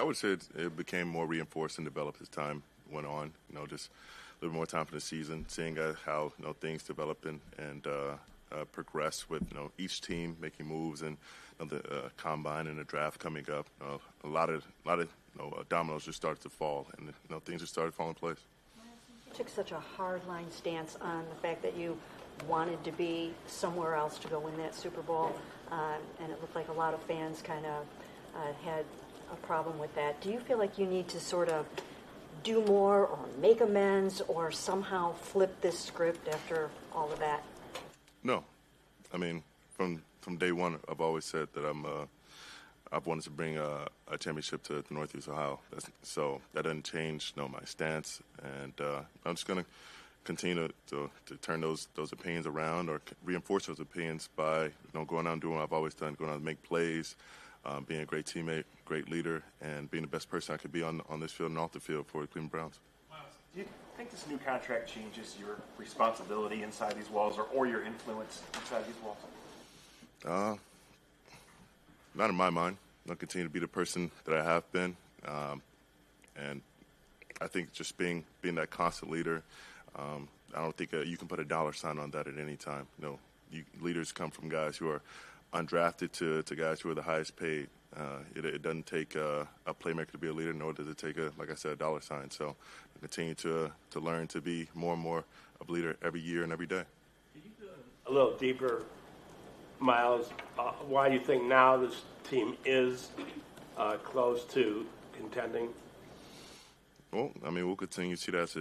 would say it became more reinforced and developed as time went on. Just a little more time for the season, seeing how things develop and progress with each team making moves and the combine and the draft coming up. A lot of dominoes just started to fall, and things just started falling in place. You took such a hard-line stance on the fact that you wanted to be somewhere else to go win that Super Bowl, and it looked like a lot of fans kind of had a problem with that. Do you feel like you need to sort of do more or make amends or somehow flip this script after all of that? No. I mean, from day one, I've always said that I've wanted to bring a championship to Northeast Ohio. So that doesn't change my stance, and I'm just going to continue to turn those opinions around or reinforce those opinions by going out and doing what I've always done, going out and make plays, being a great teammate, great leader, and being the best person I could be on this field and off the field for the Cleveland Browns. Do you think this new contract changes your responsibility inside these walls or your influence inside these walls? Not in my mind. I'll continue to be the person that I have been, and I think just being that constant leader, I don't think you can put a dollar sign on that at any time. Leaders come from guys who are undrafted to guys who are the highest paid. It doesn't take a playmaker to be a leader, nor does it take like I said, a dollar sign. So I continue to learn to be more and more of a leader every year and every day. Can you go a little deeper, Myles? Why do you think now this team is close to contending? Well, I mean, we'll continue to see that as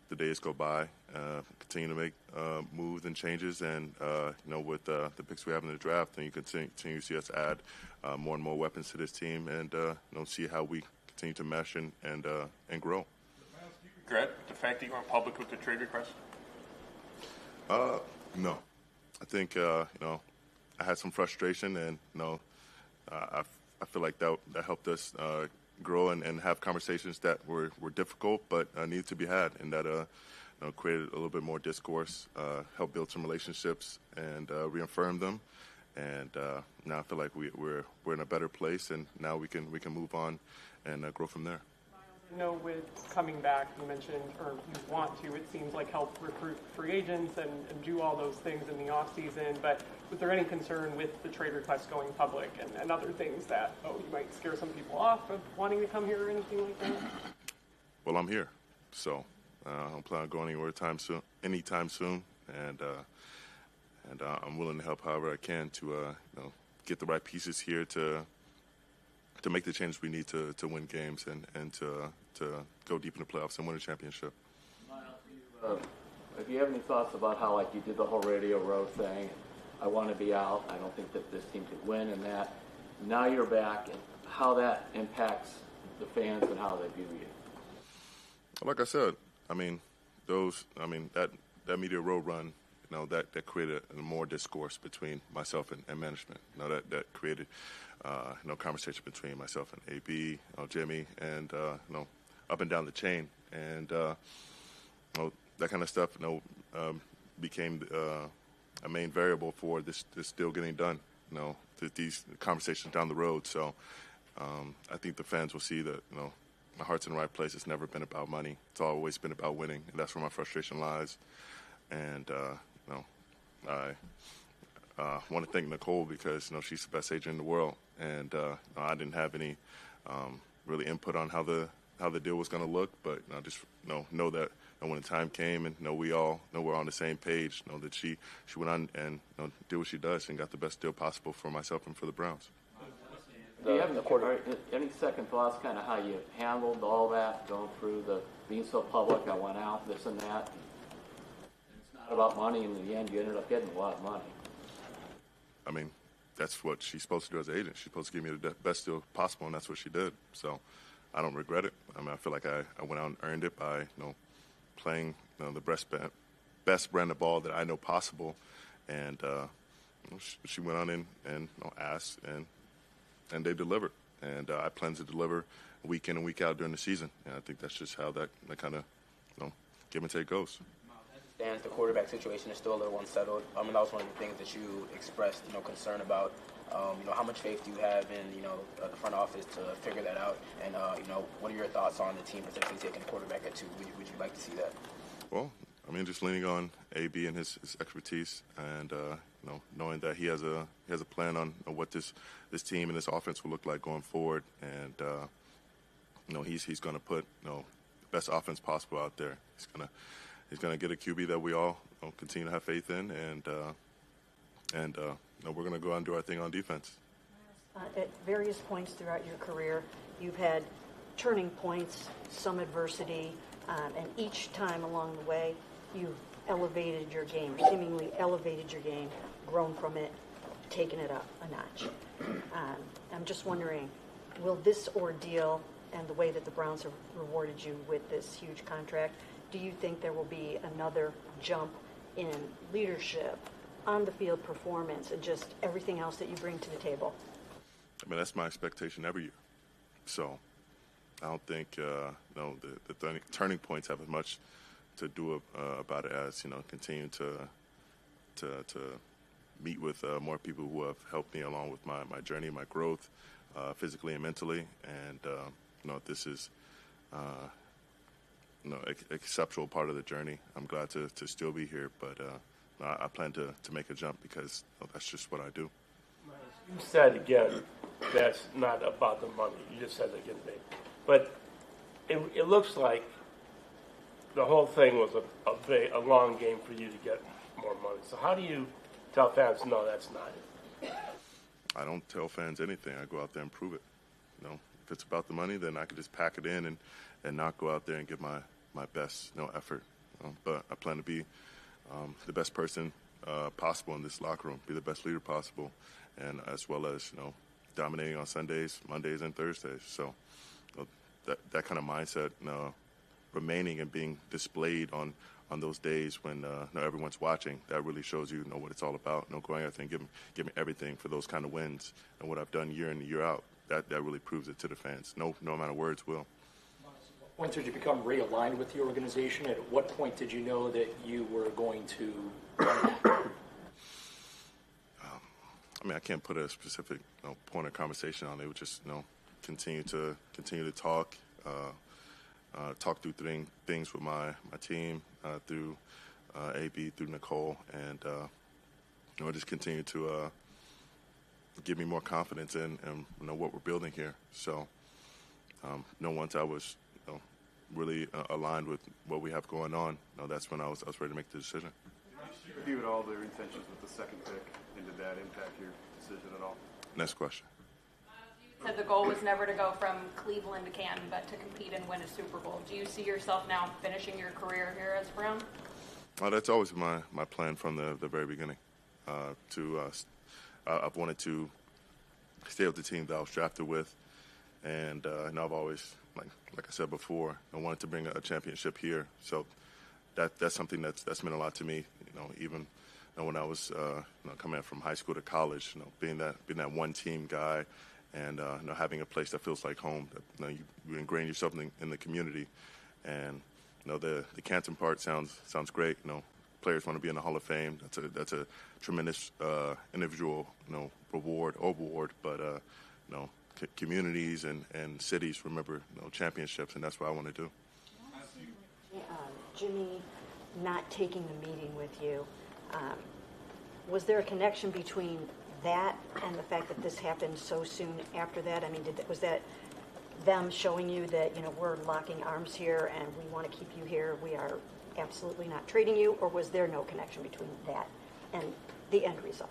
the days go by. Continue to make moves and changes, and with the picks we have in the draft, and you continue to see us add more and more weapons to this team, and see how we continue to mesh and grow. Myles, do you regret the fact that you went public with the trade request? No, I think I had some frustration, and I feel like that helped us grow and have conversations that were difficult but needed to be had, and that created a little bit more discourse, helped build some relationships and reaffirm them, and now I feel like we're in a better place, and now we can move on and grow from there. With coming back, you mentioned, or you want to, it seems like, help recruit free agents and do all those things in the off season. But was there any concern with the trade request going public and other things that, you might scare some people off of wanting to come here or anything like that? Well, I'm here, so I don't plan on going anywhere anytime soon, and I'm willing to help however I can to get the right pieces here to make the changes we need to win games and to go deep in the playoffs and win a championship. Myles, if you have any thoughts about how, you did the whole Radio Row thing, I want to be out, I don't think that this team could win, and that now you're back, and how that impacts the fans and how they view you? Like I said, that Media Row run, that created more discourse between myself and management. That created conversation between myself and AB, Jimmy, and up and down the chain, and that kind of stuff became a main variable for this deal getting done. These conversations down the road. So I think the fans will see that my heart's in the right place. It's never been about money. It's always been about winning, and that's where my frustration lies. And I want to thank Nicole because she's the best agent in the world, and I didn't have any really input on how the deal was going to look, but I just know that when the time came, and we all know we're on the same page, that she went on and did what she does and got the best deal possible for myself and for the Browns. Do you have any second thoughts, kind of how you handled all that, going through being so public, I went out, this and that? It's not about money, and in the end, you ended up getting a lot of money. I mean, that's what she's supposed to do as an agent. She's supposed to give me the best deal possible, and that's what she did. So I don't regret it. I feel like I went out and earned it by playing the best brand of ball that I know possible, and she went on in and asked, and they delivered, and I plan to deliver week in and week out during the season, and I think that's just how that kind of give and take goes. Myles, as a understands the quarterback situation is still a little unsettled. And that was one of the things that you expressed, concern about. How much faith do you have in, the front office to figure that out? And, what are your thoughts on the team potentially taking the quarterback at 2? Would you like to see that? Well, I mean, just leaning on AB and his expertise, and knowing that he has a plan on what this team and this offense will look like going forward, and he's going to put the best offense possible out there. He's gonna get a QB that we all continue to have faith in, and we're going to go out and do our thing on defense. At various points throughout your career, you've had turning points, some adversity, and each time along the way, you've elevated your game, seemingly elevated your game, grown from it, taken it up a notch. I'm just wondering, will this ordeal and the way that the Browns have rewarded you with this huge contract, do you think there will be another jump in leadership, on-the-field performance, and just everything else that you bring to the table? I mean, that's my expectation every year. So I don't think the turning points have as much to do about it as continue to meet with more people who have helped me along with my journey, my growth, physically and mentally, and this is exceptional part of the journey. I'm glad to still be here, but I plan to make a jump because that's just what I do. You said again that's not about the money. You just said it again, Dave. But it looks like the whole thing was a long game for you to get more money. So how do you tell fans, no, that's not it? I don't tell fans anything. I go out there and prove it. If it's about the money, then I could just pack it in and not go out there and give my best effort. But I plan to be the best person possible in this locker room, be the best leader possible, and as well as dominating on Sundays, Mondays, and Thursdays. So that kind of mindset, remaining and being displayed on those days when everyone's watching, that really shows you what it's all about. Going out there and giving everything for those kind of wins, and what I've done year in and year out, that really proves it to the fans. No amount of words will. When did you become realigned with the organization? At what point did you know that you were going to? I mean, I can't put a specific point of conversation on it. It would just continue to talk, talk through things with my team, through AB, through Nicole, and just continue to give me more confidence in what we're building here. So, once I was really aligned with what we have going on, that's when I was ready to make the decision. Did you review all their intentions with the second pick, and did that impact your decision at all? Next question. You said the goal was never to go from Cleveland to Canton, but to compete and win a Super Bowl. Do you see yourself now finishing your career here as Brown? That's always my plan from the very beginning. I've wanted to stay with the team that I was drafted with, and I've always, like I said before, I wanted to bring a championship here. So that's something that's meant a lot to me. Even when I was coming from high school to college, being that one team guy, and having a place that feels like home. That you ingrain yourself in the community, and the Canton part sounds great. Players want to be in the Hall of Fame. That's a tremendous individual award, but communities and cities remember championships, and that's what I want to do. Jimmy not taking the meeting with you, was there a connection between that and the fact that this happened so soon after that? I mean, was that them showing you that, we're locking arms here and we want to keep you here, we are absolutely not trading you, or was there no connection between that and the end result?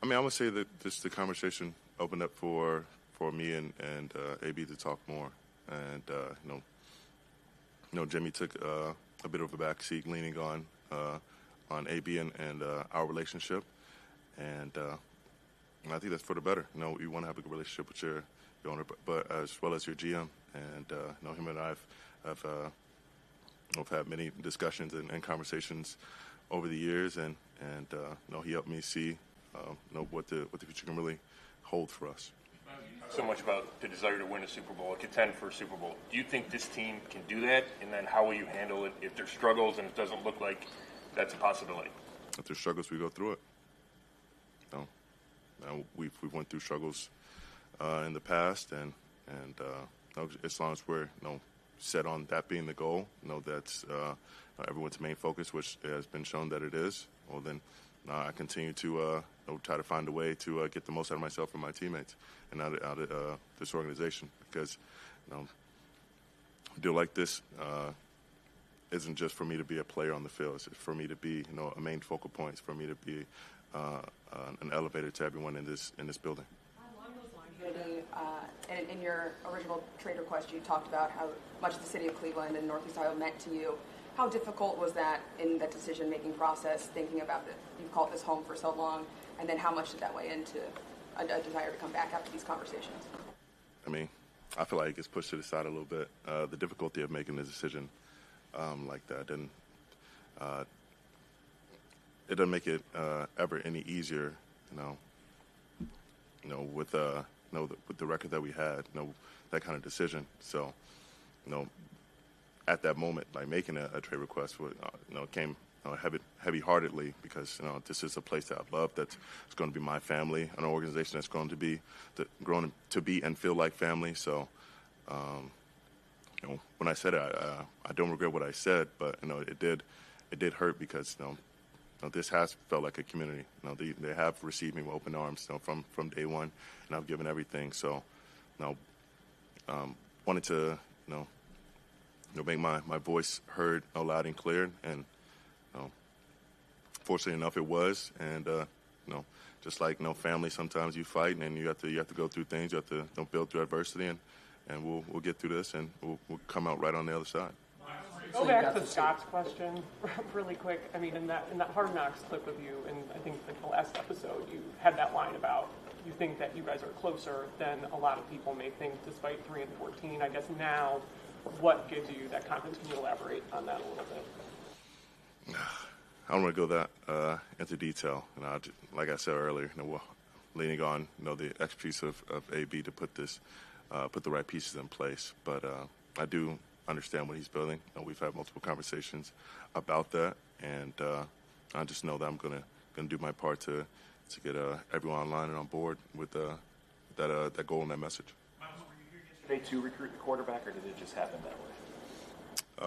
I mean, I would say that the conversation opened up for me and AB to talk more, and Jimmy took a bit of a back seat, leaning on AB and our relationship, and I think that's for the better. You want to have a good relationship with your owner, but as well as your GM, and him and I have had many discussions and conversations over the years, and he helped me see what the future can really hold for us. so much about the desire to win a Super Bowl, contend for a Super Bowl. Do you think this team can do that? And then how will you handle it if there's struggles and it doesn't look like that's a possibility? If there's struggles, we go through it. We've went through struggles in the past, and as long as we're set on that being the goal, that's everyone's main focus, which has been shown that it is. Well, then I continue to try to find a way to get the most out of myself and my teammates and out of this organization, because a deal like this isn't just for me to be a player on the field. It's for me to be a main focal point. It's for me to be an elevator to everyone in this building. Along those lines, in your original trade request, you talked about how much the city of Cleveland and Northeast Ohio meant to you. How difficult was that in that decision-making process, thinking about that you've called this home for so long, and then how much did that weigh into a desire to come back after these conversations? I mean, I feel like it gets pushed to the side a little bit. The difficulty of making a decision like that, and it doesn't make it ever any easier, with the record that we had, that kind of decision. So, at that moment, like making a trade request, came heavy-heartedly, because this is a place that I love. That's going to be my family, an organization that's going to be grown to be and feel like family. So, when I said it, I don't regret what I said, but it did hurt, because this has felt like a community. They have received me with open arms, from day one, and I've given everything. So, wanted to make my voice heard loud and clear, and fortunately enough, it was. And just like family, sometimes you fight, and you have to go through things. You have to build through adversity, and we'll get through this, and we'll come out right on the other side. Go back to Scott's question really quick. I mean, in that Hard Knocks clip of you, and I think like the last episode, you had that line about you think that you guys are closer than a lot of people may think, despite 3-14. I guess now, what gives you that confidence? Can you elaborate on that a little bit? I don't want to go that into detail. Like I said earlier, we're leaning on the expertise of AB to put the right pieces in place. But I do understand what he's building. We've had multiple conversations about that, and I just know that I'm gonna do my part to get everyone online and on board with that goal and that message. Were you here yesterday to recruit the quarterback, or did it just happen that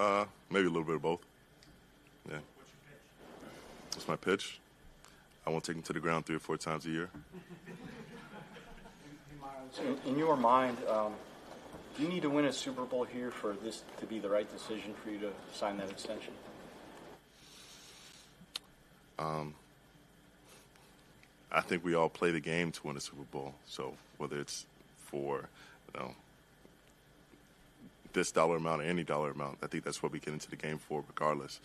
way? Maybe a little bit of both. Yeah. What's my pitch? I won't take him to the ground 3 or 4 times a year. In your mind, do you need to win a Super Bowl here for this to be the right decision for you to sign that extension? I think we all play the game to win a Super Bowl. So whether it's for this dollar amount or any dollar amount, I think that's what we get into the game for, regardless.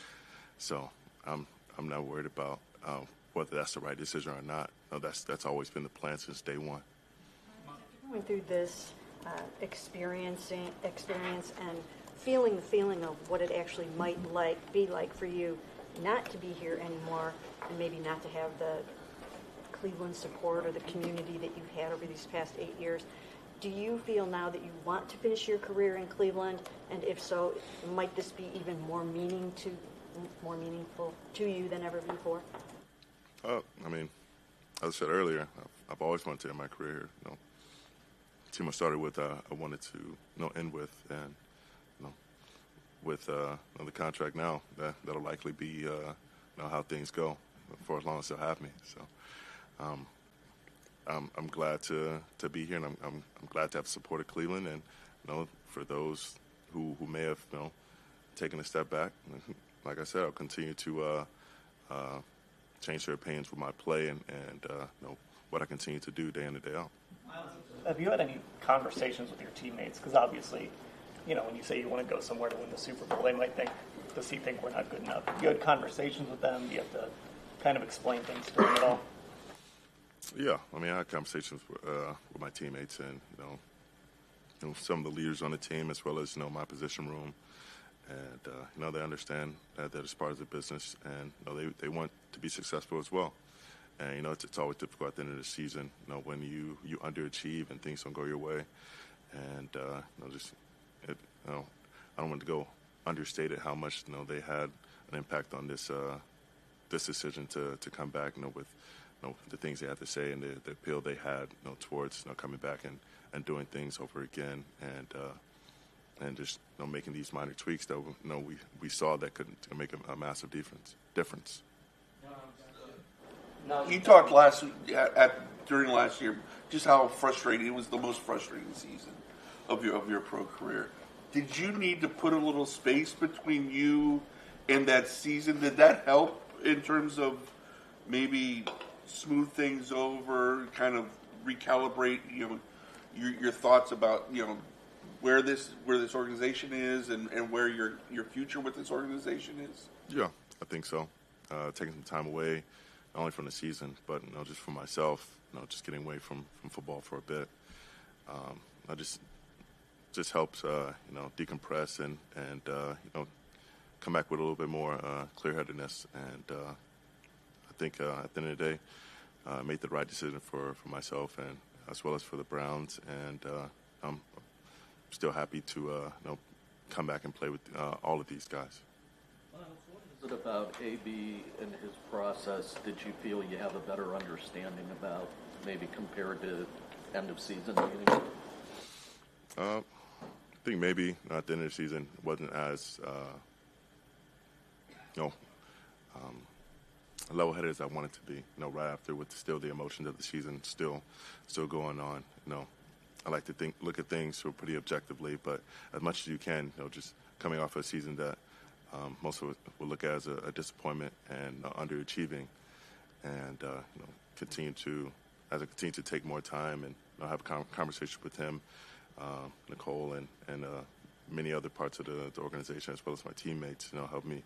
So I'm not worried about whether that's the right decision or not. No, that's always been the plan since day one. Going through this experience and feeling the feeling of what it actually might be like for you not to be here anymore, and maybe not to have the Cleveland support or the community that you've had over these past 8 years. Do you feel now that you want to finish your career in Cleveland? And if so, might this be even more meaningful to you than ever before? I mean, as I said earlier, I've always wanted to end my career here. The team I started with, I wanted to end with, and with the contract now, that'll likely be how things go for as long as they'll have me. So I'm glad to be here, and I'm glad to have supported Cleveland, and for those who may have taken a step back, like I said, I'll continue to change their opinions with my play and what I continue to do day in and day out. Have you had any conversations with your teammates? Because obviously, when you say you want to go somewhere to win the Super Bowl, they might think, does he think we're not good enough? Have you had conversations with them? Do you have to kind of explain things to them at all? Yeah, I mean, I had conversations with my teammates and, some of the leaders on the team, as well as, my position room. And, they understand that it's part of the business, and they want to be successful as well. And, it's always difficult at the end of the season, when you underachieve and things don't go your way. And, I don't want to go understated how much, they had an impact on this decision to come back, with, the things they had to say and the appeal they had, towards, coming back and doing things over again. And just, making these minor tweaks that, we saw that could make a massive difference. You talked during last year just how frustrating it was, the most frustrating season of your pro career. Did you need to put a little space between you and that season? Did that help in terms of maybe smooth things over, kind of recalibrate your thoughts about where this organization is and where your future with this organization is? Yeah, I think so. Taking some time away, not only from the season, but just for myself, just getting away from football for a bit. I just helps decompress and come back with a little bit more clear-headedness. And I think at the end of the day, made the right decision for myself and as well as for the Browns. And I'm still happy to come back and play with all of these guys. What is it about AB and his process did you feel you have a better understanding about, maybe compared to end of season meetings? I think maybe at the end of the season it wasn't as level-headed as I wanted to be. Right after, with still the emotions of the season still going on. I like to look at things pretty objectively, but as much as you can, just coming off a season that most of it will look at as a disappointment and underachieving, and continue to take more time and have a conversation with him, Nicole, and many other parts of the organization, as well as my teammates, help me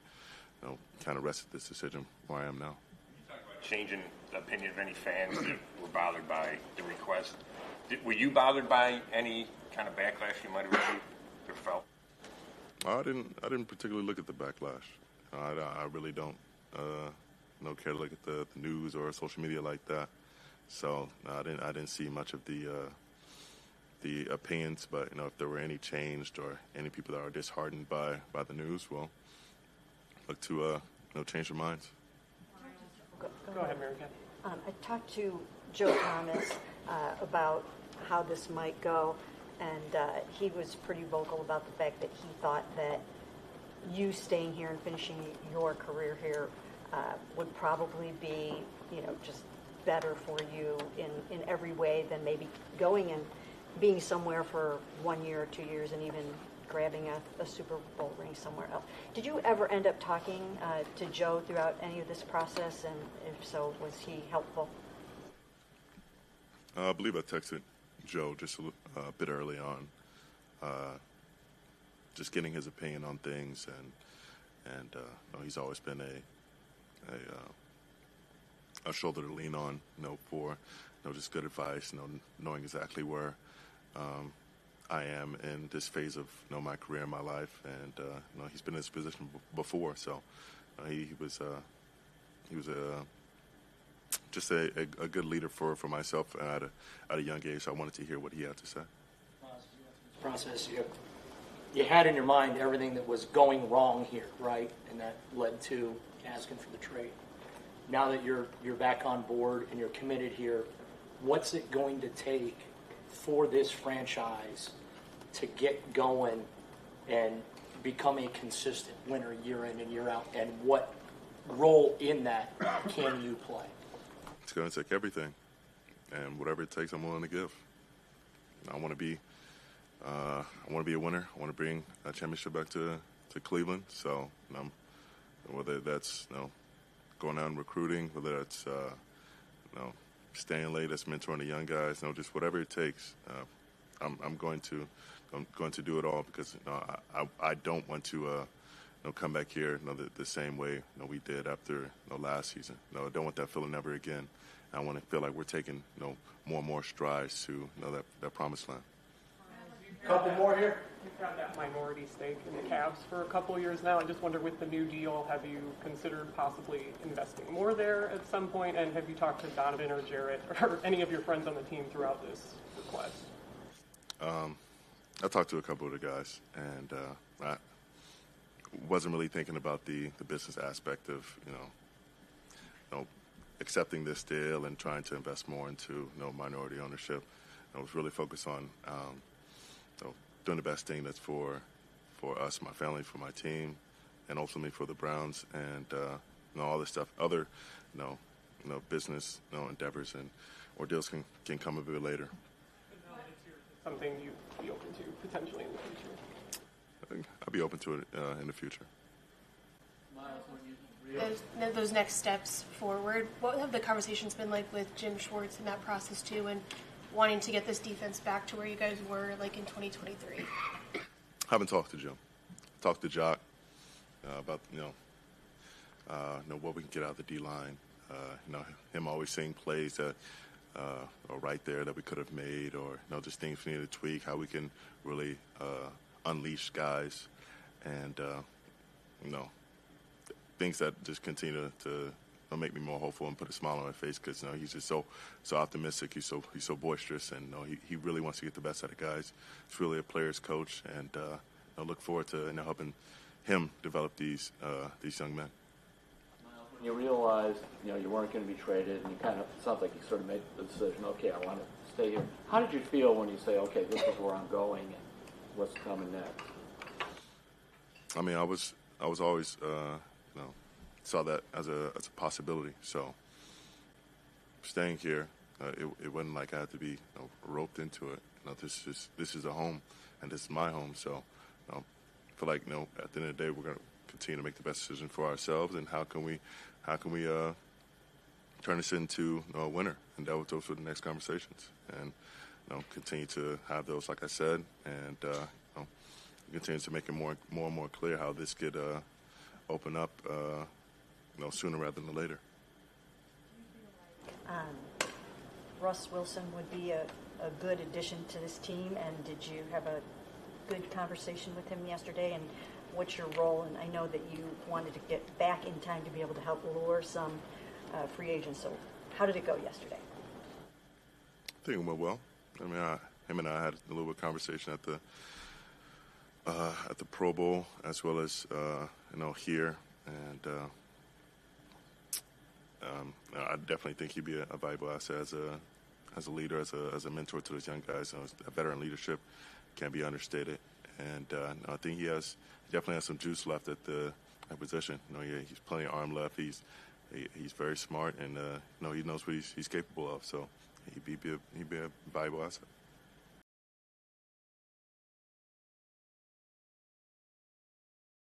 kind of rest at this decision where I am now. You talk about changing the opinion of any fans that were bothered by the request. Were you bothered by any kind of backlash you might have received or felt? I didn't particularly look at the backlash. I really don't care to look at the news or social media like that. So I didn't see much of the opinions. But if there were any changed or any people that are disheartened by the news, well, look to change their minds. Go ahead, Mary Kay. I talked to Joe Thomas about how this might go, and he was pretty vocal about the fact that he thought that you staying here and finishing your career here would probably be, just better for you in every way than maybe going and being somewhere for 1 year or 2 years and even grabbing a Super Bowl ring somewhere else. Did you ever end up talking to Joe throughout any of this process, and if so, was he helpful? I believe I texted Joe just a bit early on, just getting his opinion on things, and he's always been a shoulder to lean on, for just good advice, knowing exactly where I am in this phase of my career and my life, and he's been in this position before, so he was just a good leader for myself at a young age. So I wanted to hear what he had to say. Process, you had in your mind everything that was going wrong here, right? And that led to asking for the trade. Now that you're back on board and you're committed here, what's it going to take for this franchise to get going and become a consistent winner year in and year out? And what role in that can you play? It's going to take everything, and whatever it takes, I'm willing to give. I want to be a winner. I want to bring a championship back to Cleveland. So, whether that's going out and recruiting, whether that's staying late, that's mentoring the young guys, just whatever it takes. I'm going to do it all because I don't want to come back here the same way we did after last season. I don't want that feeling ever again. I want to feel like we're taking more and more strides to that promised land. Couple more here. You've had that minority stake in the Cavs for a couple of years now. I just wonder, with the new deal, have you considered possibly investing more there at some point? And have you talked to Donovan or Jarrett or any of your friends on the team throughout this request? I talked to a couple of the guys, and I wasn't really thinking about the business aspect of accepting this deal and trying to invest more into minority ownership. I was really focused on doing the best thing that's for us, my family, for my team, and ultimately for the Browns, and all this stuff. Other business endeavors and or deals can come a bit later. Something you'd be open to potentially in the future? I think I'll be open to it in the future. Those next steps forward, what have the conversations been like with Jim Schwartz in that process too, and wanting to get this defense back to where you guys were like in 2023? I haven't talked to Jim. Talked to Jock about what we can get out of the D line. Him always seeing plays that are right there that we could have made, or just things we need to tweak, how we can really unleash guys, and things that just continue to make me more hopeful and put a smile on my face, because he's just so optimistic. He's so boisterous, and he really wants to get the best out of guys. He's really a player's coach, and I look forward to helping him develop these young men. When you realized you weren't going to be traded, and it sounds like you sort of made the decision, okay, I want to stay here. How did you feel when you say, okay, this is where I'm going, and what's coming next? I mean, I was always saw that as a possibility. So staying here, it wasn't like I had to be roped into it. This is a home, and this is my home. So I feel like at the end of the day, we're going to continue to make the best decision for ourselves, and how can we turn this into a winner, and those were the next conversations, and continue to have those, like I said, and continue to make it more and more clear how this could open up sooner rather than later. Russ Wilson would be a good addition to this team, and did you have a good conversation with him yesterday, and what's your role? And I know that you wanted to get back in time to be able to help lure some free agents, so how did it go yesterday? I think it went well. I mean, him and I had a little bit of conversation at the Pro Bowl, as well as here, and I definitely think he'd be a valuable asset as a leader, as a mentor to those young guys. A veteran leadership can't be understated, and I think he definitely has some juice left at the position. He's plenty of arm left. He's very smart, and he knows what he's capable of. So he'd be a valuable asset.